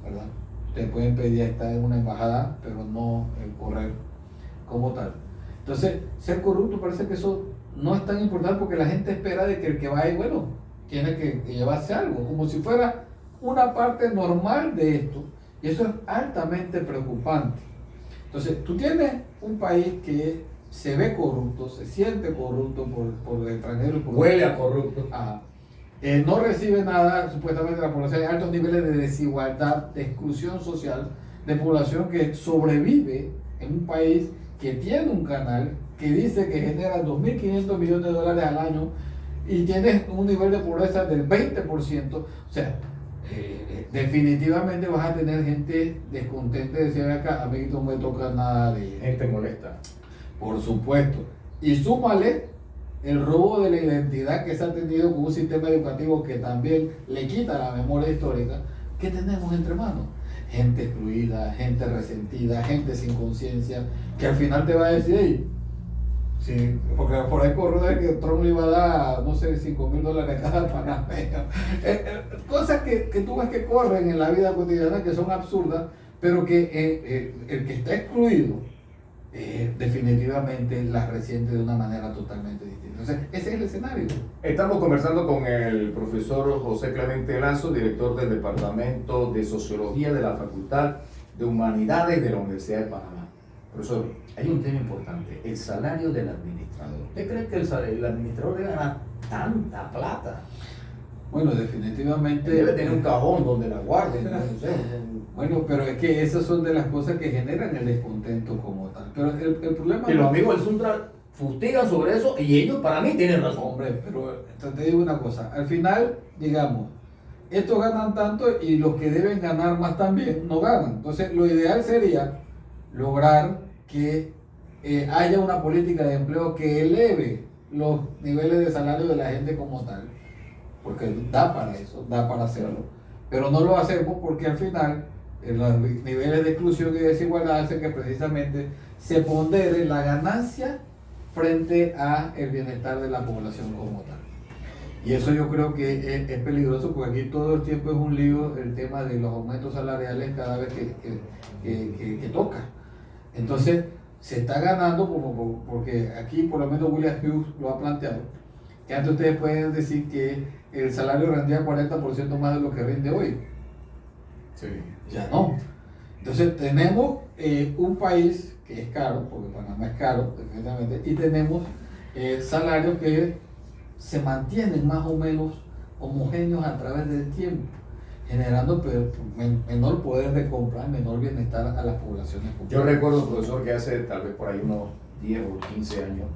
¿verdad? Te pueden pedir estar en una embajada, pero no el correr como tal. Entonces, ser corrupto parece que eso no es tan importante porque la gente espera de que el que vaya, bueno, tiene que llevarse algo, como si fuera una parte normal de esto. Y eso es altamente preocupante. Entonces, tú tienes un país que se ve corrupto, se siente corrupto por extranjeros. Huele a corrupto. Ajá. No recibe nada, supuestamente la población, hay altos niveles de desigualdad, de exclusión social, de población que sobrevive en un país que tiene un canal que dice que genera $2.500 millones al año y tienes un nivel de pobreza del 20%, o sea, definitivamente vas a tener gente descontenta de decir acá, a mí no me toca nada de ella. Gente molesta. Por supuesto. Y súmale el robo de la identidad que se ha tenido con un sistema educativo que también le quita la memoria histórica. ¿Qué tenemos entre manos? Gente excluida, gente resentida, gente sin conciencia, que al final te va a decir, hey, sí, porque por ahí corrió de que Trump le iba a dar, no sé, $5.000 a cada panameño. Cosas que tú ves que corren en la vida cotidiana que son absurdas, pero que el que está excluido definitivamente las resiente de una manera totalmente distinta. Entonces, ese es el escenario. Estamos conversando con el profesor José Clemente Lazo, director del Departamento de Sociología de la Facultad de Humanidades de la Universidad de Panamá. Profesor, hay un tema importante, el salario del administrador. ¿Usted cree que el administrador debe ganar tanta plata? Bueno, definitivamente... Debe tener un cajón donde la guarden, no sé. Bueno, pero es que esas son de las cosas que generan el descontento como tal. Pero el problema... Y los amigos del Suntra fustigan sobre eso y ellos para mí tienen razón. Hombre, pero te digo una cosa, al final, digamos, estos ganan tanto y los que deben ganar más también no ganan. Entonces, lo ideal sería lograr que haya una política de empleo que eleve los niveles de salario de la gente como tal, porque da para eso, da para hacerlo. Pero no lo hacemos porque al final los niveles de exclusión y desigualdad hacen que precisamente se pondere la ganancia frente a el bienestar de la población como tal. Y eso yo creo que es peligroso, porque aquí todo el tiempo es un lío el tema de los aumentos salariales cada vez que toca. Entonces se está ganando porque aquí por lo menos William Hughes lo ha planteado, que antes ustedes pueden decir que el salario rendía 40% más de lo que rinde hoy. Sí. Ya no. Entonces tenemos un país que es caro, porque Panamá es caro, definitivamente, y tenemos salarios que se mantienen más o menos homogéneos a través del tiempo, generando menor poder de compra, menor bienestar a las poblaciones. Yo recuerdo, profesor, que hace tal vez por ahí unos 10 o 15 años,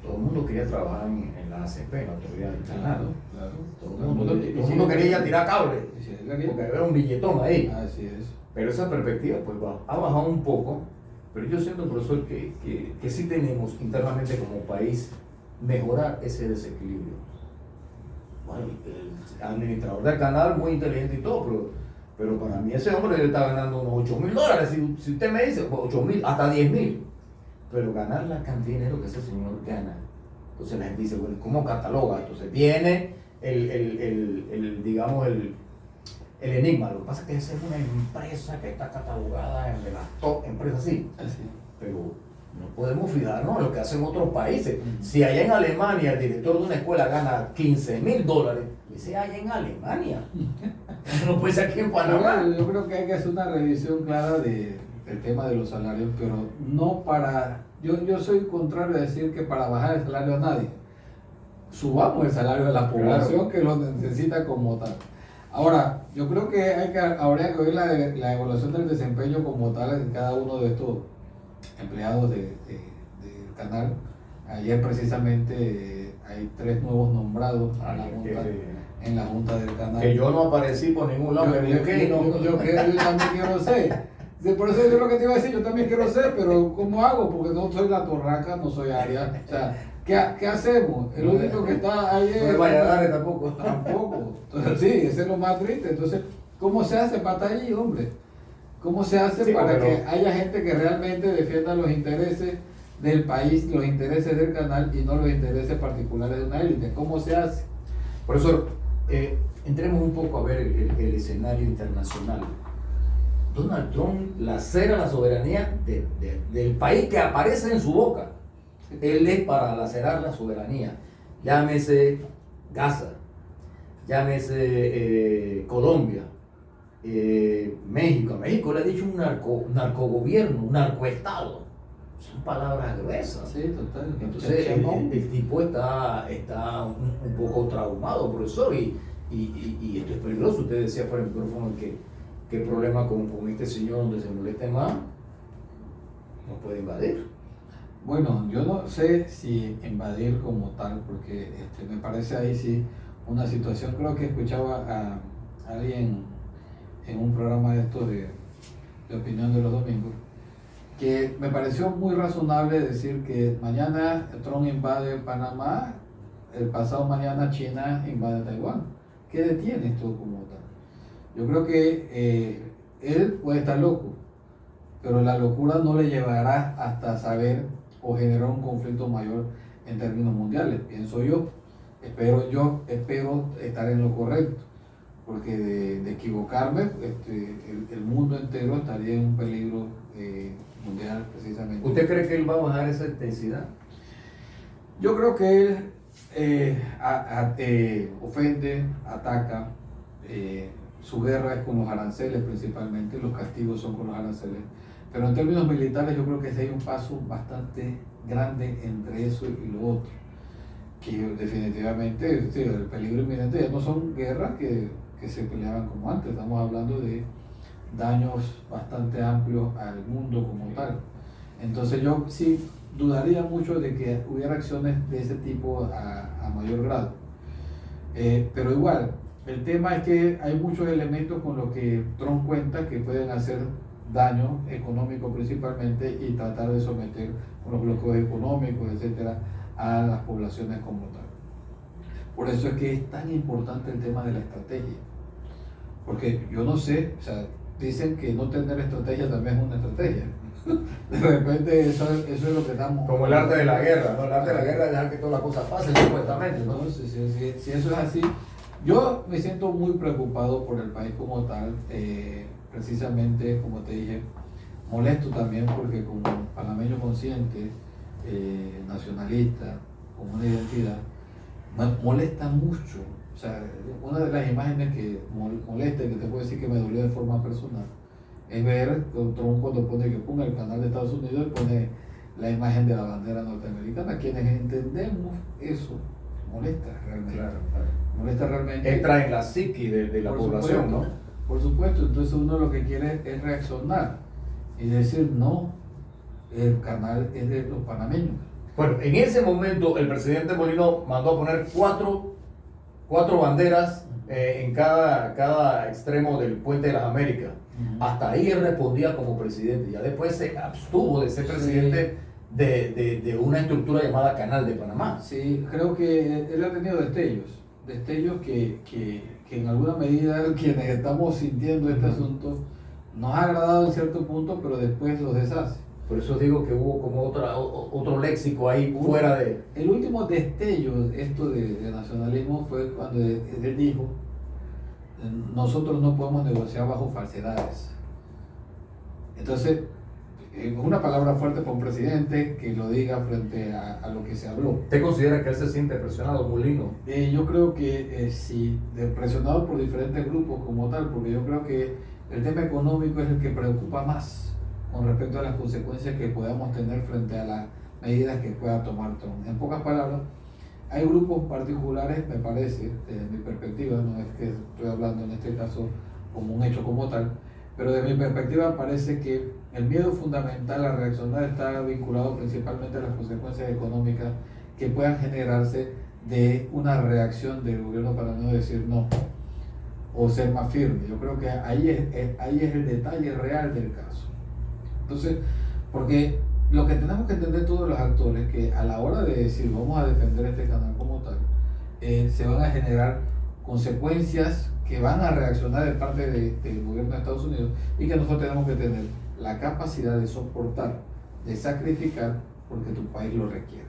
todo el mundo quería trabajar en la ACP, en la Autoridad del Canal. Claro. Todo el mundo quería ya tirar cable, porque había un billetón ahí. Así es. Pero esa perspectiva pues ha bajado un poco, pero yo siento, profesor, que sí tenemos internamente como país mejorar ese desequilibrio. Bueno, el administrador del canal muy inteligente y todo, pero para mí ese hombre está ganando unos $8,000. Si usted me dice 8,000, hasta 10,000, pero ganar la cantidad de dinero que ese señor gana, entonces la gente dice, bueno, ¿cómo cataloga? Entonces viene digamos, el enigma. Lo que pasa es que esa es una empresa que está catalogada en las top empresas, sí. Así. Pero no podemos fijarnos en lo que hacen otros países. Si allá en Alemania el director de una escuela gana $15,000, ese allá en Alemania. No puede ser aquí en Panamá. Yo creo que hay que hacer una revisión clara del tema de los salarios, pero no para... Yo soy contrario a decir que para bajar el salario a nadie. Subamos el salario de la población, claro, que lo necesita como tal. Ahora, yo creo que habría que ver la evaluación del desempeño como tal en cada uno de estos empleados del canal. Ayer precisamente hay 3 nuevos nombrados en la junta del canal. Que yo no aparecí por ningún lado. Yo también quiero ser. Por eso yo lo que te iba a decir, yo también quiero ser, pero ¿cómo hago? Porque no soy la Torraca, no soy Arias. O sea, ¿qué hacemos? El único que está ahí es... No le vaya a dar tampoco. Tampoco. Entonces, sí, ese es lo más triste. Entonces, ¿cómo se hace para estar allí, hombre? ¿Cómo se hace para que haya gente que realmente defienda los intereses del país, los intereses del canal y no los intereses particulares de una élite? ¿Cómo se hace? Profesor, entremos un poco a ver el escenario internacional. Donald Trump lacera la soberanía del país que aparece en su boca. Él es para lacerar la soberanía. Llámese Gaza, llámese Colombia, México. A México le ha dicho un narcogobierno, un narcoestado. Son palabras gruesas. Sí, total. Entonces el tipo está un poco traumado, profesor, y esto es peligroso. Usted decía fuera del micrófono que el problema con este señor donde se moleste más no puede invadir. Bueno, yo no sé si invadir como tal, porque me parece ahí sí una situación. Creo que escuchaba a alguien en un programa de esto de opinión de los domingos, que me pareció muy razonable decir que mañana Trump invade Panamá, el pasado mañana China invade Taiwán. ¿Qué detiene esto como tal? Yo creo que él puede estar loco, pero la locura no le llevará hasta saber o generar un conflicto mayor en términos mundiales, pienso yo. Espero estar en lo correcto, porque de equivocarme, el mundo entero estaría en un peligro mundial precisamente. ¿Usted cree que él va a bajar esa intensidad? Yo creo que él ofende, ataca. Su guerra es con los aranceles principalmente, los castigos son con los aranceles. Pero en términos militares yo creo que sí hay un paso bastante grande entre eso y lo otro. Que definitivamente, sí, el peligro inminente ya no son guerras que se peleaban como antes. Estamos hablando de daños bastante amplios al mundo como tal. Entonces yo sí dudaría mucho de que hubiera acciones de ese tipo a mayor grado. Pero igual, el tema es que hay muchos elementos con los que Trump cuenta que pueden hacer daño económico principalmente y tratar de someter con los bloqueos económicos, etcétera, a las poblaciones como tal. Por eso es que es tan importante el tema de la estrategia. Porque yo no sé, o sea, dicen que no tener estrategia también es una estrategia. De repente eso es lo que estamos... Como el arte de la guerra, ¿no? El arte de la guerra es dejar que todas las cosas pasen, supuestamente, ¿no? Entonces, si eso es así, yo me siento muy preocupado por el país como tal, precisamente, como te dije, molesto también porque como panameño consciente, nacionalista, con una identidad, me molesta mucho. O sea, una de las imágenes que molesta y que te puedo decir que me dolió de forma personal es ver Trump cuando pone que ponga el canal de Estados Unidos y pone la imagen de la bandera norteamericana. Quienes entendemos eso, molesta realmente. Claro. Molesta realmente. Entra en la psiqui de la población, ¿no? Por supuesto, entonces uno lo que quiere es reaccionar y decir no, el canal es de los panameños. Bueno, en ese momento el presidente Molino mandó a poner cuatro banderas en cada extremo del Puente de las Américas. Hasta ahí él respondía como presidente. Ya después se abstuvo de ser presidente de una estructura llamada Canal de Panamá. Sí, creo que él ha tenido destellos que en alguna medida quienes estamos sintiendo este asunto nos ha agradado en cierto punto, pero después los deshace. Por eso digo que hubo como otro léxico ahí fuera de... El último destello esto de nacionalismo fue cuando él dijo: nosotros no podemos negociar bajo falsedades. Entonces, es una palabra fuerte para un presidente que lo diga frente a lo que se habló. ¿Usted considera que él se siente presionado, Molino? Yo creo que sí, presionado por diferentes grupos como tal, porque yo creo que el tema económico es el que preocupa más con respecto a las consecuencias que podamos tener frente a las medidas que pueda tomar Trump. En pocas palabras, hay grupos particulares, me parece, desde mi perspectiva, no es que estoy hablando en este caso como un hecho como tal, pero de mi perspectiva parece que el miedo fundamental a reaccionar está vinculado principalmente a las consecuencias económicas que puedan generarse de una reacción del gobierno para no decir no o ser más firme. Yo creo que ahí es el detalle real del caso. Entonces, porque lo que tenemos que entender todos los actores, que a la hora de decir vamos a defender este canal como tal, se van a generar consecuencias que van a reaccionar de parte del gobierno de Estados Unidos y que nosotros tenemos que tener la capacidad de soportar, de sacrificar, porque tu país lo requiere.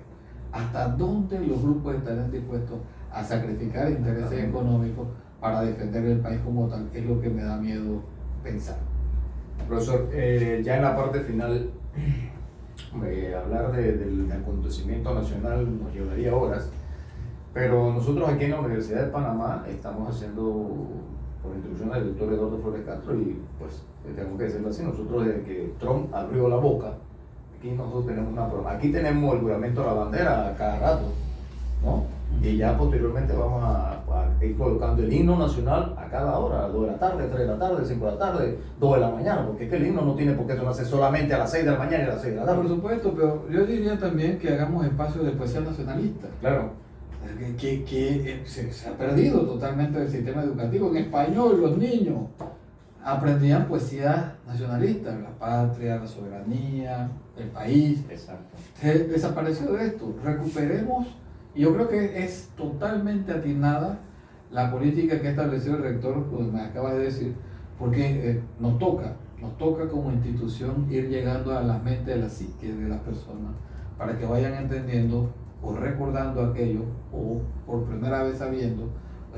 ¿Hasta dónde los grupos estarán dispuestos a sacrificar intereses económicos para defender el país como tal? Es lo que me da miedo pensar. Profesor, ya en la parte final, hablar del acontecimiento nacional nos llevaría horas, pero nosotros aquí en la Universidad de Panamá estamos haciendo, por instrucción del doctor Eduardo Flores Castro, y pues tengo que decirlo así, nosotros desde que Trump abrió la boca, aquí nosotros tenemos una prueba, aquí tenemos el juramento de la bandera a cada rato, ¿no? Y ya posteriormente vamos a ir colocando el himno nacional a cada hora, a las 2 de la tarde, 3 de la tarde, 5 de la tarde, 2 de la mañana, porque es que el himno no tiene por qué sonarse solamente a las 6 de la mañana y a las 6 de la tarde. Por supuesto, pero yo diría también que hagamos espacio de poesía nacionalista. Claro. Que se ha perdido totalmente del sistema educativo. En español los niños aprendían poesía nacionalista, la patria, la soberanía, el país. Exacto. Desapareció de esto. Recuperemos, y yo creo que es totalmente atinada la política que ha establecido el rector, como me acabas de decir, porque nos toca como institución ir llegando a las mentes de la psique de las personas para que vayan entendiendo o recordando aquello o por primera vez sabiendo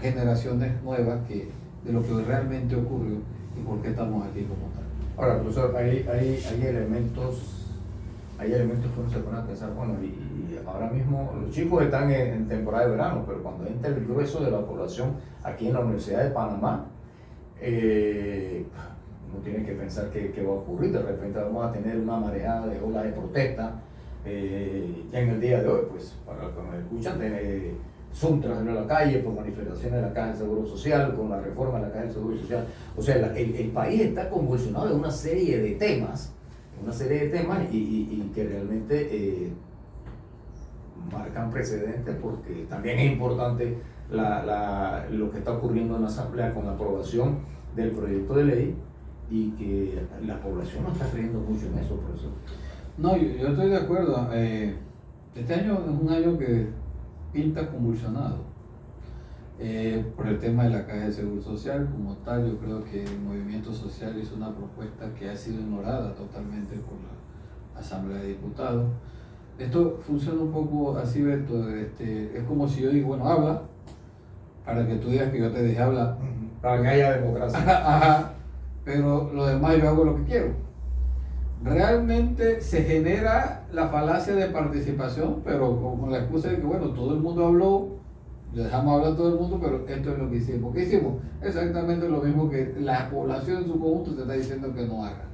generaciones nuevas de lo que realmente ocurrió y por qué estamos aquí como tal. Ahora, profesor, hay elementos que uno se pone a pensar, bueno, y ahora mismo los chicos están en temporada de verano, pero cuando entra el grueso de la población aquí en la Universidad de Panamá, uno tiene que pensar qué va a ocurrir. De repente vamos a tener una mareada de olas de protesta. Ya en el día de hoy, pues para los que nos escuchan, Suntras en la calle por manifestaciones de la Caja del Seguro Social, con la reforma de la Caja del Seguro Social. O sea, el país está convulsionado de una serie de temas, y que realmente marcan precedentes, porque también es importante lo que está ocurriendo en la Asamblea con la aprobación del proyecto de ley, y que la población no está creyendo mucho en eso, profesor. No, yo estoy de acuerdo. Este año es un año que pinta convulsionado por el tema de la Caja de Seguro Social. Como tal, yo creo que el movimiento social hizo una propuesta que ha sido ignorada totalmente Asamblea de Diputados. Esto funciona un poco así, Beto, es como si yo digo, bueno, habla, para que tú digas que yo te dejé hablar. Para que haya democracia. Ajá, pero lo demás yo hago lo que quiero. Realmente se genera la falacia de participación, pero con la excusa de que, bueno, todo el mundo habló, le dejamos hablar a todo el mundo, pero esto es lo que hicimos. ¿Qué hicimos? Exactamente lo mismo que la población en su conjunto te está diciendo que no haga.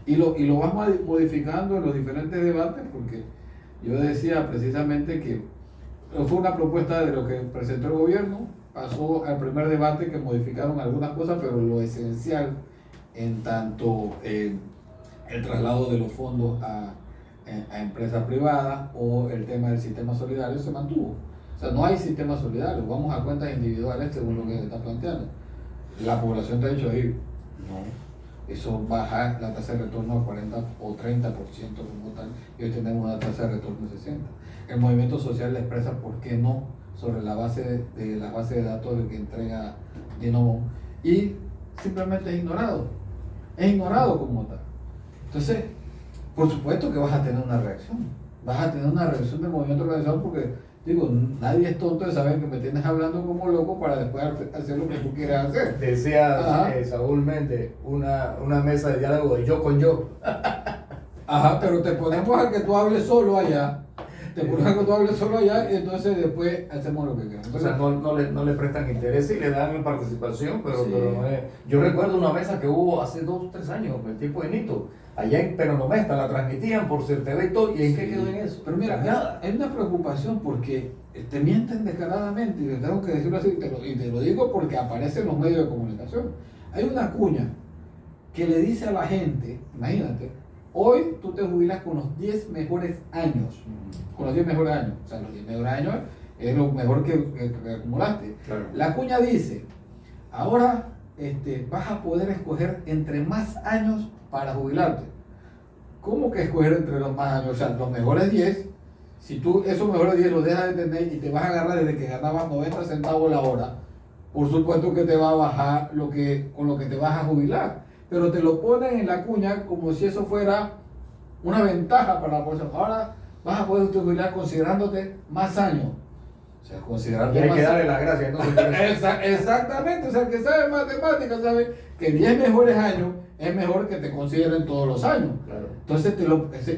Y lo vamos modificando en los diferentes debates, porque yo decía precisamente que fue una propuesta de lo que presentó el gobierno, pasó al primer debate que modificaron algunas cosas, pero lo esencial en tanto el traslado de los fondos a empresas privadas o el tema del sistema solidario se mantuvo. O sea, no hay sistema solidario, vamos a cuentas individuales según lo que se está planteando. La población te ha dicho ahí, no, eso baja la tasa de retorno a 40 o 30% como tal, y hoy tenemos una tasa de retorno de 60%. El movimiento social le expresa por qué no sobre la base de datos que entrega Dinomon, y simplemente es ignorado como tal. Entonces, por supuesto que vas a tener una reacción del movimiento organizado, porque digo, nadie es tonto de saber que me tienes hablando como loco para después hacer lo que tú quieras hacer. Decía Saúl Méndez, una mesa de diálogo de yo con yo. Ajá, pero te ponemos a que tú hables solo allá. Y entonces después hacemos lo que queramos. O sea, no le prestan interés y le dan participación, pero no es. Yo recuerdo una mesa que hubo hace 2 o 3 años, el tipo de Nito, allá en Penonomesta, la transmitían por CERTV y todo, ¿y en qué quedó en eso? Pero mira, nada. Hay una preocupación porque te mienten descaradamente, y tengo que decirlo así, y te lo digo porque aparece en los medios de comunicación. Hay una cuña que le dice a la gente, imagínate, hoy tú te jubilas con los 10 mejores años. Con los 10 mejores años. O sea, los 10 mejores años es lo mejor que acumulaste. Claro. La cuña dice, ahora vas a poder escoger entre más años para jubilarte. ¿Cómo que escoger entre los más años? O sea, los mejores 10, si tú esos mejores 10 los dejas de tener y te vas a agarrar desde que ganabas 90 centavos la hora, por supuesto que te va a bajar con lo que te vas a jubilar. Pero te lo ponen en la cuña como si eso fuera una ventaja para la población. Ahora vas a poder jubilar considerándote más años. O sea, considerarte hay más que darle las gracias. Exactamente. O sea, el que sabe matemáticas sabe que 10 mejores años es mejor que te consideren todos los años. Claro. Entonces,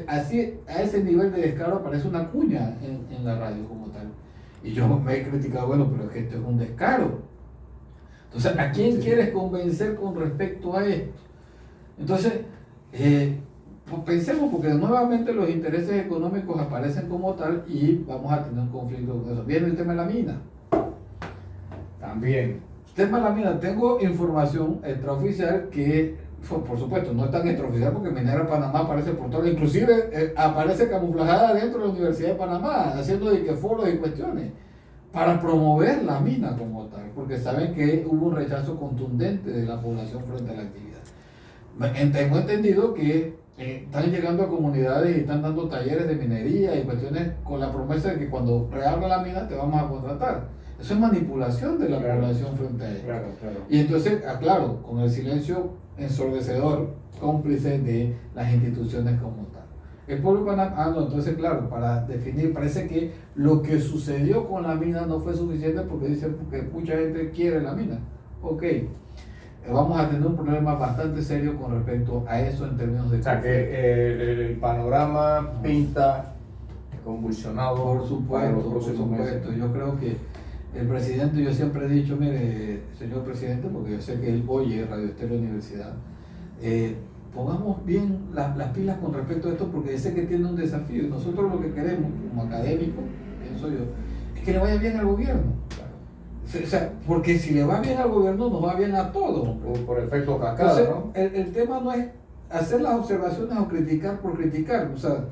así, a ese nivel de descaro aparece una cuña en la radio como tal. Y yo me he criticado, bueno, pero es que esto es un descaro. Entonces, ¿a quién quieres convencer con respecto a esto? Entonces, pues pensemos, porque nuevamente los intereses económicos aparecen como tal y vamos a tener un conflicto con eso. Viene el tema de la mina. También. El tema de la mina, tengo información extraoficial que, por supuesto, no es tan extraoficial porque Minera Panamá aparece por todo, inclusive aparece camuflada dentro de la Universidad de Panamá, haciendo foros y cuestiones para promover la mina como tal, porque saben que hubo un rechazo contundente de la población frente a la actividad. Tengo entendido que están llegando a comunidades y están dando talleres de minería y cuestiones con la promesa de que cuando reabra la mina te vamos a contratar. Eso es manipulación de la población frente a ella. Claro. Y entonces, claro, con el silencio ensordecedor, cómplice de las instituciones como tal. El pueblo panameño, entonces, claro, para definir, parece que lo que sucedió con la mina no fue suficiente porque dicen que mucha gente quiere la mina. Ok, vamos a tener un problema bastante serio con respecto a eso en términos de... O sea, que el panorama pinta convulsionado. Por supuesto. Yo creo que el presidente, yo siempre he dicho, mire, señor presidente, porque yo sé que él oye Radio Estéreo Universidad, pongamos bien las pilas con respecto a esto, porque sé que tiene un desafío. Y nosotros lo que queremos, como académicos, pienso yo, es que le vaya bien al gobierno. O sea, porque si le va bien al gobierno, nos va bien a todos. Por efecto cascada, ¿no? El tema no es hacer las observaciones o criticar por criticar. O sea,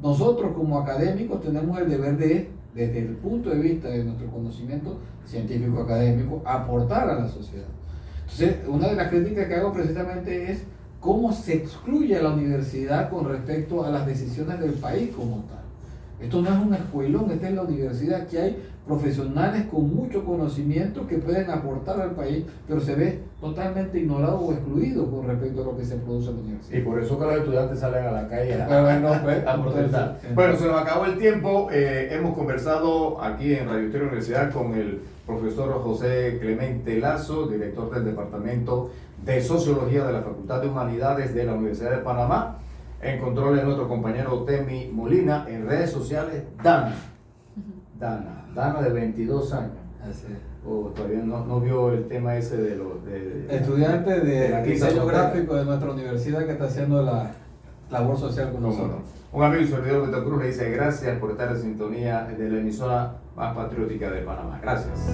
nosotros como académicos tenemos el deber de, desde el punto de vista de nuestro conocimiento científico académico, aportar a la sociedad. Entonces, una de las críticas que hago precisamente es cómo se excluye a la universidad con respecto a las decisiones del país como tal. Esto no es un escuelón, esta es la universidad, que hay profesionales con mucho conocimiento que pueden aportar al país, pero se ve totalmente ignorado o excluido con respecto a lo que se produce en la universidad. Y por eso que los estudiantes salen a la calle Pues, a protestar. Bueno, se nos acabó el tiempo. Hemos conversado aquí en Radio Estéreo Universidad con el profesor José Clemente Lazo, director del Departamento de Sociología de la Facultad de Humanidades de la Universidad de Panamá. En control de nuestro compañero Temi Molina. En redes sociales, Dana de 22 años. Así es. Todavía no vio el tema ese de los Estudiante de la quinta diseño frontera. gráfico de nuestra universidad que está haciendo la labor social con nosotros. Un amigo y servidor de Cruz le dice gracias por estar en sintonía de la emisora más patriótica de Panamá. Gracias.